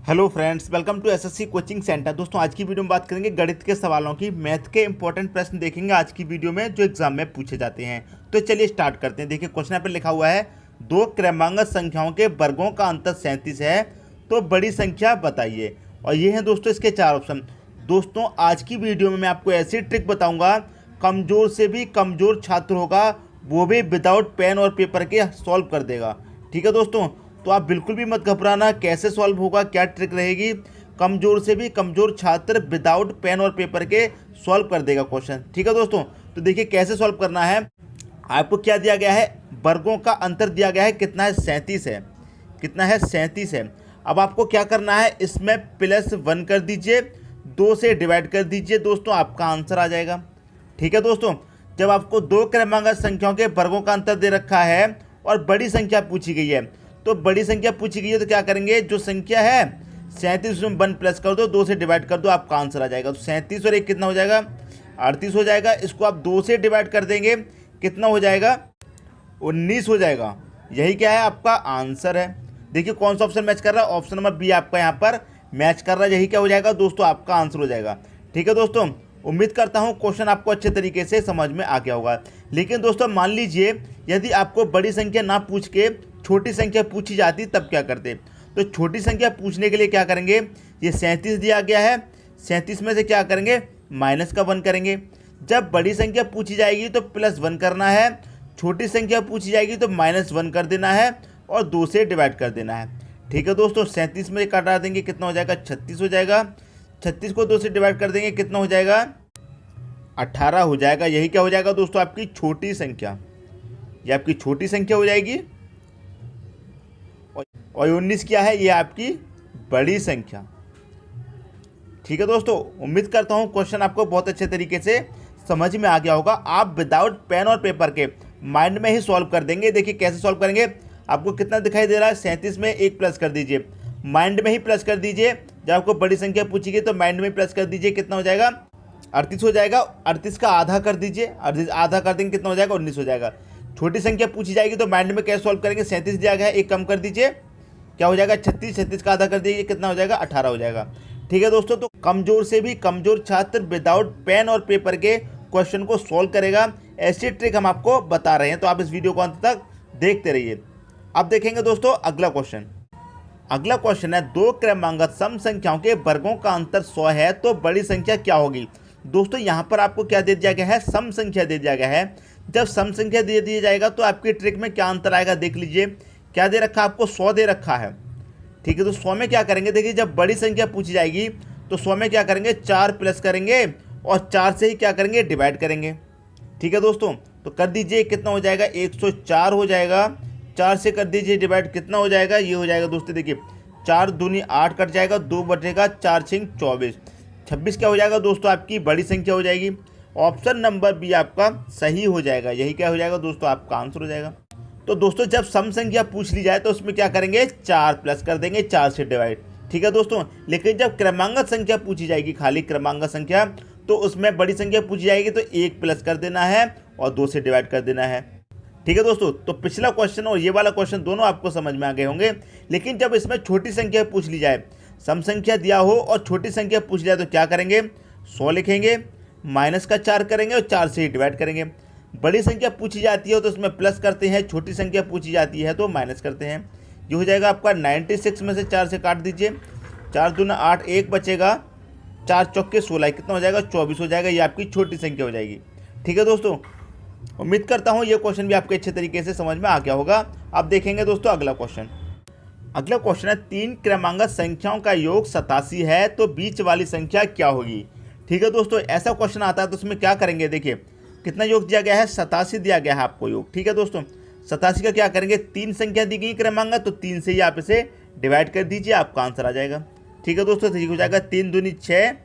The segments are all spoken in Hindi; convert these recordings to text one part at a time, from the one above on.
Hello friends, welcome to SSC coaching centre. दोस्तों आज की वीडियो में बात करेंगे गणित के सवालों की। मैथ के इंपॉर्टेंट प्रश्न देखेंगे आज की वीडियो में जो एग्जाम में पूछे जाते हैं। तो चलिए स्टार्ट करते हैं। देखिए क्वेश्चन पर लिखा हुआ है, दो क्रमांक संख्याओं के वर्गों का अंतर 37 है, तो बड़ी संख्या बताइए। और ये हैं दोस्तों इसके चार ऑप्शन। दोस्तों आज की वीडियो में मैं आपको ऐसी ट्रिक बताऊँगा, कमज़ोर से भी कमज़ोर छात्र होगा वो भी विदाउट पेन और पेपर के सॉल्व कर देगा। ठीक है दोस्तों, तो आप बिल्कुल भी मत घबराना। कैसे सॉल्व होगा, क्या ट्रिक रहेगी, कमज़ोर से भी कमज़ोर छात्र विदाउट पेन और पेपर के सॉल्व कर देगा क्वेश्चन। ठीक है दोस्तों, तो देखिए कैसे सॉल्व करना है। आपको क्या दिया गया है, वर्गों का अंतर दिया गया है, कितना है 37 है। कितना है 37 है। अब आपको क्या करना है, इसमें +1 कर दीजिए, 2 से डिवाइड कर दीजिए। दोस्तों आपका आंसर आ जाएगा। ठीक है दोस्तों, जब आपको दो क्रमांक संख्याओं के वर्गों का अंतर दे रखा है और बड़ी संख्या पूछी गई है, तो बड़ी संख्या पूछी गई है तो क्या करेंगे, जो संख्या है 37 में 1 प्लस कर दो, 2 से डिवाइड कर दो, आपका आंसर आ जाएगा। तो 37 और 1 कितना हो जाएगा, 38 हो जाएगा। इसको आप 2 से डिवाइड कर देंगे, कितना हो जाएगा, 19 हो जाएगा। यही क्या है, आपका आंसर है। देखिए कौन सा ऑप्शन मैच कर रहा है, ऑप्शन नंबर बी आपका यहाँ पर मैच कर रहा है। यही क्या हो जाएगा दोस्तों, आपका आंसर हो जाएगा। ठीक है दोस्तों, उम्मीद करता हूँ क्वेश्चन आपको अच्छे तरीके से समझ में आ गया होगा। लेकिन दोस्तों मान लीजिए यदि आपको बड़ी संख्या ना पूछ के छोटी संख्या पूछी जाती तब क्या करते। तो छोटी संख्या पूछने के लिए क्या करेंगे, ये 37 दिया गया है, 37 में से क्या करेंगे, -1 करेंगे। जब बड़ी संख्या पूछी जाएगी तो +1 करना है, छोटी संख्या पूछी जाएगी तो -1 कर देना है और 2 से डिवाइड कर देना है। ठीक है दोस्तों, 37 में काटा देंगे, कितना हो जाएगा, 36 हो जाएगा। 36 को 2 से डिवाइड कर देंगे, कितना हो जाएगा, 18 हो जाएगा। यही क्या हो जाएगा दोस्तों, आपकी छोटी संख्या। ये आपकी छोटी संख्या हो जाएगी। और 19 क्या है, ये आपकी बड़ी संख्या। ठीक है दोस्तों, उम्मीद करता हूँ क्वेश्चन आपको बहुत अच्छे तरीके से समझ में आ गया होगा। आप विदाउट पेन और पेपर के माइंड में ही सॉल्व कर देंगे। देखिए कैसे सॉल्व करेंगे, आपको कितना दिखाई दे रहा है, 37 में 1 प्लस कर दीजिए, माइंड में ही प्लस कर दीजिए। जब आपको बड़ी संख्या पूछेगी तो माइंड में प्लस कर दीजिए, कितना हो जाएगा, 38 हो जाएगा। 38 का आधा कर दीजिए, आधा कर देंगे, कितना हो जाएगा, 19 हो जाएगा। छोटी संख्या पूछी जाएगी तो माइंड में कैसे सॉल्व करेंगे, 37 दिया गया है, 1 कम कर दीजिए, क्या हो जाएगा, 36। 36 का आधा कर दीजिए, कितना हो जाएगा, 18 हो जाएगा। ठीक है दोस्तों, तो कमजोर से भी कमजोर छात्र विदाउट पेन और पेपर के क्वेश्चन को सॉल्व करेगा। ऐसी ट्रिक हम आपको बता रहे हैं, तो आप इस वीडियो को अंत तक देखते रहिए। अब देखेंगे दोस्तों अगला क्वेश्चन। अगला क्वेश्चन है, दो क्रमांक सम संख्याओं के वर्गों का अंतर 100 है, तो बड़ी संख्या क्या होगी। दोस्तों यहाँ पर आपको क्या दे दिया गया है, सम संख्या दे दिया गया है। जब सम संख्या दे दिया जाएगा तो आपकी ट्रिक में क्या अंतर आएगा, देख लीजिए। क्या दे रखा है आपको, 100 दे रखा है। ठीक है, तो 100 में क्या करेंगे, देखिए जब बड़ी संख्या पूछी जाएगी तो 100 में क्या करेंगे, 4 प्लस करेंगे और 4 से ही क्या करेंगे, डिवाइड करेंगे। ठीक है दोस्तों, तो कर दीजिए, कितना हो जाएगा, 104 हो जाएगा। 4 से कर दीजिए डिवाइड, कितना हो जाएगा, ये हो जाएगा दोस्तों, देखिए 4 दूनी 8 कट जाएगा, 2 बचेगा, 4 6 24, 26 क्या हो जाएगा दोस्तों, आपकी बड़ी संख्या हो जाएगी। ऑप्शन नंबर बी आपका सही हो जाएगा। यही क्या हो जाएगा दोस्तों, आपका आंसर हो जाएगा। तो दोस्तों जब सम संख्या पूछ ली जाए तो उसमें क्या करेंगे, 4 प्लस कर देंगे, 4 से डिवाइड। ठीक है दोस्तों, लेकिन जब क्रमांक संख्या पूछी जाएगी, खाली क्रमांक संख्या, तो उसमें बड़ी संख्या पूछी जाएगी तो 1 प्लस कर देना है और 2 से डिवाइड कर देना है। ठीक है दोस्तों, तो पिछला क्वेश्चन और ये वाला क्वेश्चन दोनों आपको समझ में आ गए होंगे। लेकिन जब इसमें छोटी संख्या पूछ ली जाए, सम संख्या दिया हो और छोटी संख्या पूछ लिया तो क्या करेंगे, 100 लिखेंगे, -4 करेंगे और 4 से ही डिवाइड करेंगे। बड़ी संख्या पूछी जाती है तो उसमें प्लस करते हैं, छोटी संख्या पूछी जाती है तो माइनस करते हैं। ये हो जाएगा आपका 96 में से 4 से काट दीजिए, 4 दूना 8, 1 बचेगा, 4 चौके 16, कितना हो जाएगा, 24 हो जाएगा। ये आपकी छोटी संख्या हो जाएगी। ठीक है दोस्तों, उम्मीद करता हूँ ये क्वेश्चन भी आपके अच्छे तरीके से समझ में आ गया होगा। अब देखेंगे दोस्तों अगला क्वेश्चन। अगला क्वेश्चन है, 3 क्रमांक संख्याओं का योग 87 है, तो बीच वाली संख्या क्या होगी। ठीक है दोस्तों, ऐसा क्वेश्चन आता है तो उसमें क्या करेंगे, देखिए कितना योग दिया गया है, 87 दिया गया है आपको योग। ठीक है दोस्तों, 87 का क्या करेंगे, 3 संख्या दी गई क्रमांक, तो 3 से ही आप इसे डिवाइड कर दीजिए, आपका आंसर आ जाएगा। ठीक है दोस्तों, ठीक हो जाएगा, 3 दूनी 6,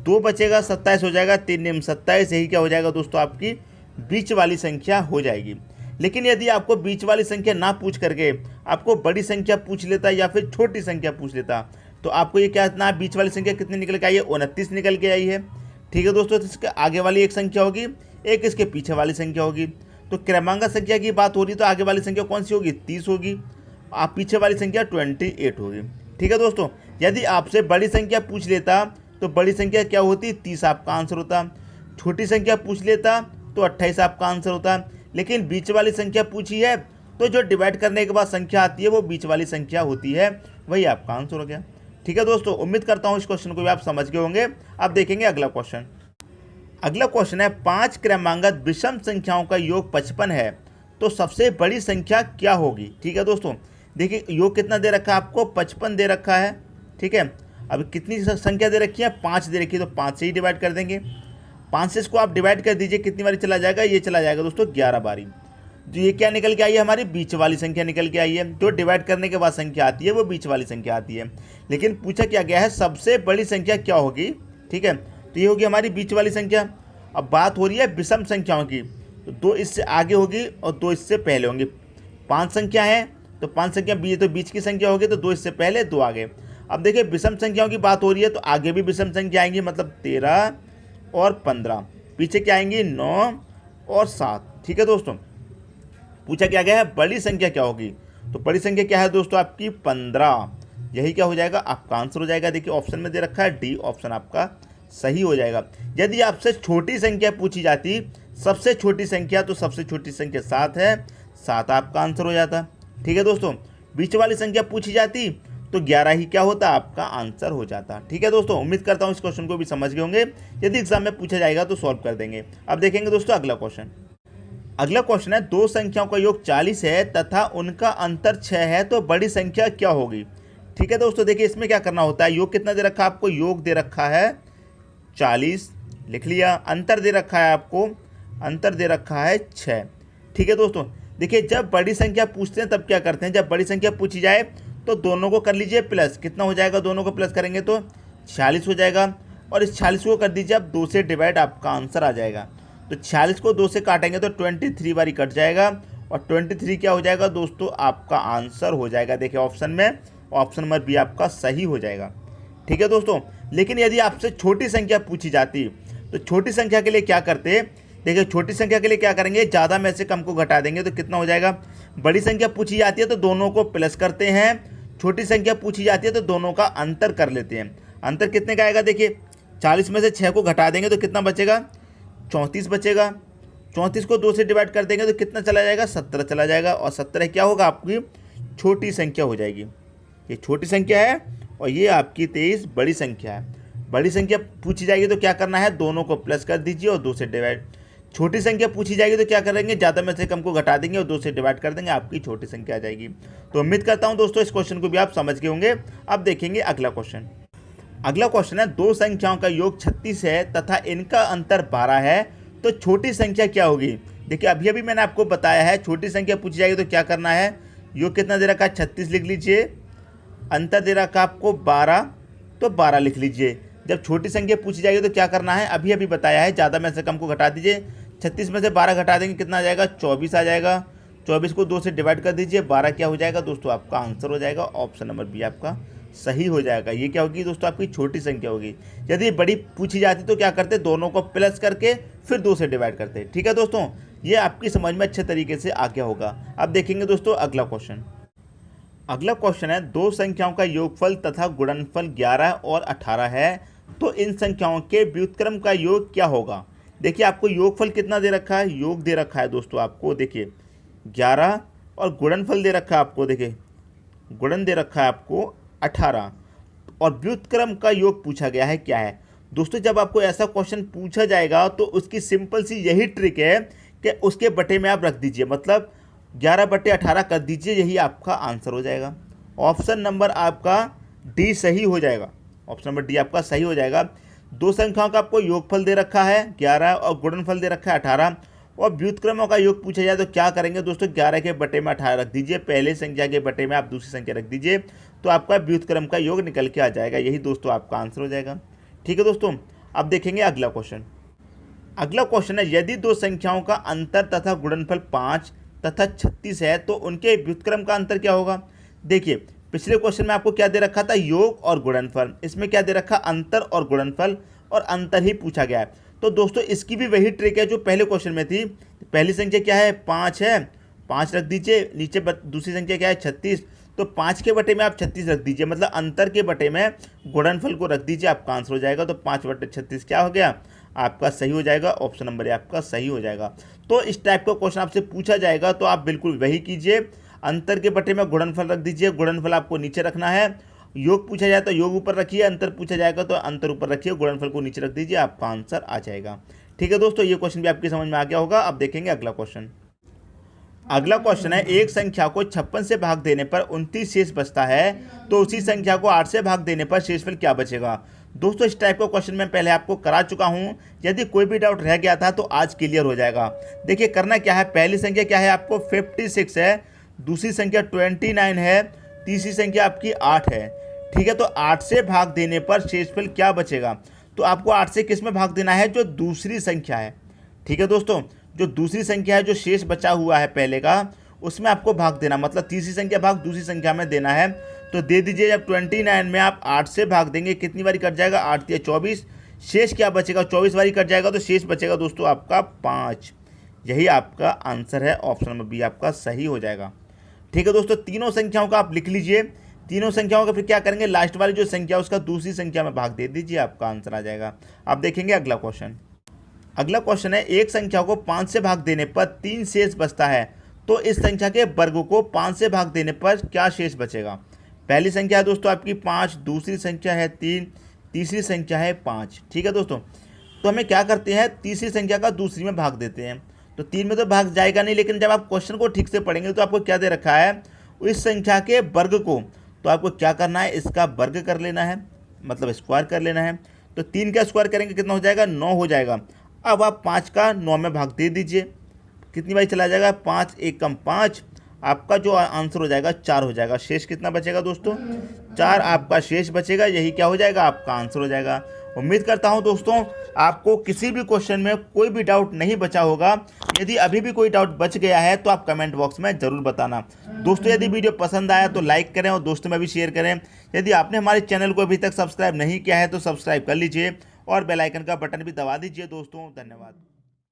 2 बचेगा, 27 हो जाएगा, 3 निम 27, यही क्या हो जाएगा दोस्तों, आपकी बीच वाली संख्या हो जाएगी। लेकिन यदि आपको बीच वाली संख्या ना पूछ करके आपको बड़ी संख्या पूछ लेता या फिर छोटी संख्या पूछ लेता, तो आपको ये क्या इतना बीच वाली संख्या कितनी निकल के आई है, 29 निकल के आई है। ठीक है दोस्तों, तो इसके आगे वाली एक संख्या होगी, एक इसके पीछे वाली संख्या होगी। तो क्रमांक संख्या की बात हो रही तो आगे वाली संख्या कौन सी होगी, 30 होगी, आप पीछे वाली संख्या 28 होगी। ठीक है दोस्तों, यदि आपसे बड़ी संख्या पूछ लेता तो बड़ी संख्या क्या होती, 30 आपका आंसर होता। छोटी संख्या पूछ लेता तो 28 आपका आंसर होता। लेकिन बीच वाली संख्या पूछी है तो जो डिवाइड करने के बाद संख्या आती है वो बीच वाली संख्या होती है, वही आपका आंसर हो गया। ठीक है दोस्तों, उम्मीद करता हूँ इस क्वेश्चन को भी आप समझ गए होंगे। अब देखेंगे अगला क्वेश्चन। अगला क्वेश्चन है 5 क्रमांगत विषम संख्याओं का योग 55 है तो सबसे बड़ी संख्या क्या होगी। ठीक है दोस्तों, देखिए योग कितना दे रखा है आपको, 55 दे रखा है। ठीक है, अब कितनी संख्या दे रखी है, 5 दे रखी है, तो 5 से ही डिवाइड कर देंगे। 5 से इसको आप डिवाइड कर दीजिए, कितनी बारी चला जाएगा, ये चला जाएगा दोस्तों 11 बारी। जो ये क्या निकल के आई है, हमारी बीच वाली संख्या निकल के आई है। जो डिवाइड करने के बाद संख्या आती है वो बीच वाली संख्या आती है। लेकिन पूछा क्या गया है, सबसे बड़ी संख्या क्या होगी। ठीक है, तो ये होगी हमारी बीच वाली संख्या। अब बात हो रही है विषम संख्याओं की, तो 2 इससे आगे होगी और 2 इससे पहले होंगी। 5 संख्या है तो 5 संख्या तो बीच की संख्या होगी, तो 2 इससे पहले 2 आगे। अब देखिए विषम संख्याओं की बात हो रही है तो आगे भी विषम संख्या आएंगी, मतलब 13 और 15। पीछे क्या आएंगी, 9 और 7। ठीक है दोस्तों, पूछा क्या गया है बड़ी संख्या क्या होगी, तो बड़ी संख्या क्या है दोस्तों आपकी 15। यही क्या हो जाएगा, आपका आंसर हो जाएगा। देखिए ऑप्शन में दे रखा है डी, ऑप्शन आपका सही हो जाएगा। यदि आपसे छोटी संख्या पूछी जाती, सबसे छोटी संख्या, तो सबसे छोटी संख्या 7 है, 7 आपका आंसर हो जाता। ठीक है दोस्तों, बीच वाली संख्या पूछी जाती तो 11 ही क्या होता, आपका आंसर हो जाता। ठीक है दोस्तों, उम्मीद करता हूँ इस क्वेश्चन को भी समझ गए होंगे। यदि एग्जाम में पूछा जाएगा तो सॉल्व कर देंगे। अब देखेंगे दोस्तों अगला क्वेश्चन। अगला क्वेश्चन है 2 संख्याओं का योग 40 है तथा उनका अंतर 6 है तो बड़ी संख्या क्या होगी। ठीक है दोस्तों, देखिए इसमें क्या करना होता है, योग कितना दे रखा है आपको, योग दे रखा है 40 लिख लिया, अंतर दे रखा है आपको, अंतर दे रखा है 6। ठीक है दोस्तों, देखिए जब बड़ी संख्या पूछते हैं तब क्या करते हैं, जब बड़ी संख्या पूछी जाए तो दोनों को कर लीजिए प्लस, कितना हो जाएगा, दोनों को प्लस करेंगे तो 46 हो जाएगा। और इस 46 को कर दीजिए आप 2 से डिवाइड, आपका आंसर आ जाएगा। तो 46 को 2 से काटेंगे तो 23 बारी कट जाएगा और 23 क्या हो जाएगा दोस्तों, आपका आंसर हो जाएगा। देखिए ऑप्शन में, ऑप्शन नंबर बी आपका सही हो जाएगा। ठीक है दोस्तों, लेकिन यदि आपसे छोटी संख्या पूछी जाती तो छोटी संख्या के लिए क्या करते, देखिए छोटी संख्या के लिए क्या करेंगे, ज़्यादा में से कम को घटा देंगे तो कितना हो जाएगा। बड़ी संख्या पूछी जाती है तो दोनों को प्लस करते हैं, छोटी संख्या पूछी जाती है तो दोनों का अंतर कर लेते हैं। अंतर कितने का आएगा, देखिए 40 में से 6 को घटा देंगे तो कितना बचेगा, 34 बचेगा। 34 को 2 से डिवाइड कर देंगे तो कितना चला जाएगा, 17 चला जाएगा। और 17 क्या होगा, आपकी छोटी संख्या हो जाएगी। ये छोटी संख्या है और ये आपकी 23 बड़ी संख्या है। बड़ी संख्या पूछी जाएगी तो क्या करना है, दोनों को प्लस कर दीजिए और 2 से डिवाइड। छोटी संख्या पूछी जाएगी तो क्या करेंगे, ज़्यादा में से कम को घटा देंगे और 2 से डिवाइड कर देंगे, आपकी छोटी संख्या आ जाएगी। तो उम्मीद करता हूँ दोस्तों इस क्वेश्चन को भी आप समझ गए होंगे। अब देखेंगे अगला क्वेश्चन। अगला क्वेश्चन है 2 संख्याओं का योग 36 है तथा इनका अंतर 12 है तो छोटी संख्या क्या होगी। देखिए अभी मैंने आपको बताया है, छोटी संख्या पूछी जाएगी तो क्या करना है, योग कितना दे रखा है 36 लिख लीजिए, अंतर दे रखा आपको 12 तो 12 लिख लीजिए। जब छोटी संख्या पूछी जाएगी तो क्या करना है, अभी बताया है, ज़्यादा में से कम को घटा दीजिए। 36 में से 12 घटा देंगे कितना आ जाएगा, 24 आ जाएगा। 24 को 2 से डिवाइड कर दीजिए, 12 क्या हो जाएगा दोस्तों, आपका आंसर हो जाएगा। ऑप्शन नंबर बी आपका सही हो जाएगा। ये क्या होगी दोस्तों, आपकी छोटी संख्या होगी। यदि बड़ी पूछी जाती तो क्या करते, दोनों को प्लस करके फिर 2 से डिवाइड करते। ठीक है दोस्तों, ये आपकी समझ में अच्छे तरीके से आ गया होगा। अब देखेंगे दोस्तों अगला क्वेश्चन। अगला क्वेश्चन है 2 संख्याओं का योगफल तथा गुणनफल 11 और 18 है तो इन संख्याओं के व्युत्क्रम का योग क्या होगा। देखिए आपको योगफल कितना दे रखा है, योग दे रखा है दोस्तों आपको, देखिए 11 और गुणनफल दे रखा है आपको, देखिए गुणन दे रखा है आपको 18 और व्युत्क्रम का योग पूछा गया है क्या है। दोस्तों जब आपको ऐसा क्वेश्चन पूछा जाएगा तो उसकी सिंपल सी यही ट्रिक है कि उसके बटे में आप रख दीजिए, मतलब 11/18 कर दीजिए, यही आपका आंसर हो जाएगा। ऑप्शन नंबर आपका डी सही हो जाएगा, ऑप्शन नंबर डी आपका सही हो जाएगा। 2 संख्याओं का आपको योगफल दे रखा है 11 और गुणनफल दे रखा है 18 और व्युत्क्रमों का योग पूछा जाए तो क्या करेंगे दोस्तों, 11 के बटे में 18 रख दीजिए, पहले संख्या के बटे में आप दूसरी संख्या रख दीजिए तो आपका व्युत्क्रम का योग निकल के आ जाएगा। यही दोस्तों आपका आंसर हो जाएगा। ठीक है दोस्तों, अब देखेंगे अगला क्वेश्चन। अगला क्वेश्चन है यदि 2 संख्याओं का अंतर तथा गुणनफल 5 तथा 36 है तो उनके व्युत्क्रम का अंतर क्या होगा। देखिए पिछले क्वेश्चन में आपको क्या दे रखा था, योग और गुणनफल, इसमें क्या दे रखा, अंतर और गुणनफल, और अंतर ही पूछा गया है। तो दोस्तों इसकी भी वही ट्रिक है जो पहले क्वेश्चन में थी। पहली संख्या क्या है, 5 है, 5 रख दीजिए, नीचे दूसरी संख्या क्या है 36, तो 5 के बटे में आप 36 रख दीजिए, मतलब अंतर के बटे में गुणनफल को रख दीजिए, आपका आंसर हो जाएगा। तो 5/36 क्या हो गया आपका सही हो जाएगा, ऑप्शन नंबर ए आपका सही हो जाएगा। तो इस टाइप का क्वेश्चन आपसे पूछा जाएगा तो आप बिल्कुल वही कीजिए, अंतर के बटे में गुणनफल रख दीजिए, गुणनफल आपको नीचे रखना है। योग पूछा जाए तो योग ऊपर रखिए, अंतर पूछा जाएगा तो अंतर ऊपर रखिए, गुणनफल को नीचे रख दीजिए, आपका आंसर आ जाएगा। ठीक है दोस्तों, ये क्वेश्चन भी आपकी समझ में आ गया होगा। अब देखेंगे अगला क्वेश्चन। अगला क्वेश्चन है, एक संख्या को 56 से भाग देने पर 29 शेष बचता है, तो उसी संख्या को 8 से भाग देने पर शेषफल क्या बचेगा। दोस्तों इस टाइप का क्वेश्चन मैं पहले आपको करा चुका हूं, यदि कोई भी डाउट रह गया था तो आज क्लियर हो जाएगा। देखिए करना क्या है, पहली संख्या क्या है आपको 56 है, दूसरी संख्या 29 है, तीसरी संख्या आपकी 8 है। ठीक है, तो 8 से भाग देने पर शेषफल क्या बचेगा। तो आपको 8 से किस में भाग देना है, जो दूसरी संख्या है। ठीक है दोस्तों, जो दूसरी संख्या है, जो शेष बचा हुआ है पहले का, उसमें आपको भाग देना, मतलब तीसरी संख्या भाग दूसरी संख्या में देना है। तो दे दीजिए, जब 29 में आप 8 से भाग देंगे कितनी बारी कट जाएगा, 8 या 24, शेष क्या बचेगा, 24 बारी कट जाएगा, तो शेष बचेगा दोस्तों आपका 5। यही आपका आंसर है, ऑप्शन नंबर बी आपका सही हो जाएगा। ठीक है दोस्तों, तीनों संख्याओं का आप लिख लीजिए, तीनों संख्याओं का फिर क्या करेंगे, लास्ट वाली जो संख्या है उसका दूसरी संख्या में भाग दे दीजिए, आपका आंसर आ जाएगा। अब देखेंगे अगला क्वेश्चन। अगला क्वेश्चन है, एक संख्या को 5 से भाग देने पर 3 शेष बचता है, तो इस संख्या के वर्ग को 5 से भाग देने पर क्या शेष बचेगा। पहली संख्या है दोस्तों आपकी 5, दूसरी संख्या है 3, तीसरी संख्या है 5। ठीक है दोस्तों, तो हमें क्या करते हैं, तीसरी संख्या का दूसरी में भाग देते हैं। तो 3 में तो भाग जाएगा नहीं, लेकिन जब आप क्वेश्चन को ठीक से पढ़ेंगे तो आपको क्या दे रखा है, इस संख्या के वर्ग को, तो आपको क्या करना है, इसका वर्ग कर लेना है, मतलब स्क्वायर कर लेना है। तो 3 का स्क्वायर करेंगे कितना हो जाएगा, 9 हो जाएगा। अब आप 5 का 9 में भाग दे दीजिए, कितनी बारी चला जाएगा, 5 1 कम 5, आपका जो आंसर हो जाएगा 4 हो जाएगा। शेष कितना बचेगा दोस्तों, 4 आपका शेष बचेगा, यही क्या हो जाएगा, आपका आंसर हो जाएगा। उम्मीद करता हूं दोस्तों आपको किसी भी क्वेश्चन में कोई भी डाउट नहीं बचा होगा। यदि अभी भी कोई डाउट बच गया है तो आप कमेंट बॉक्स में ज़रूर बताना। दोस्तों यदि वीडियो पसंद आया तो लाइक करें और दोस्तों में भी शेयर करें। यदि आपने हमारे चैनल को अभी तक सब्सक्राइब नहीं किया है तो सब्सक्राइब कर लीजिए और बेल आइकन का बटन भी दबा दीजिए दोस्तों। धन्यवाद।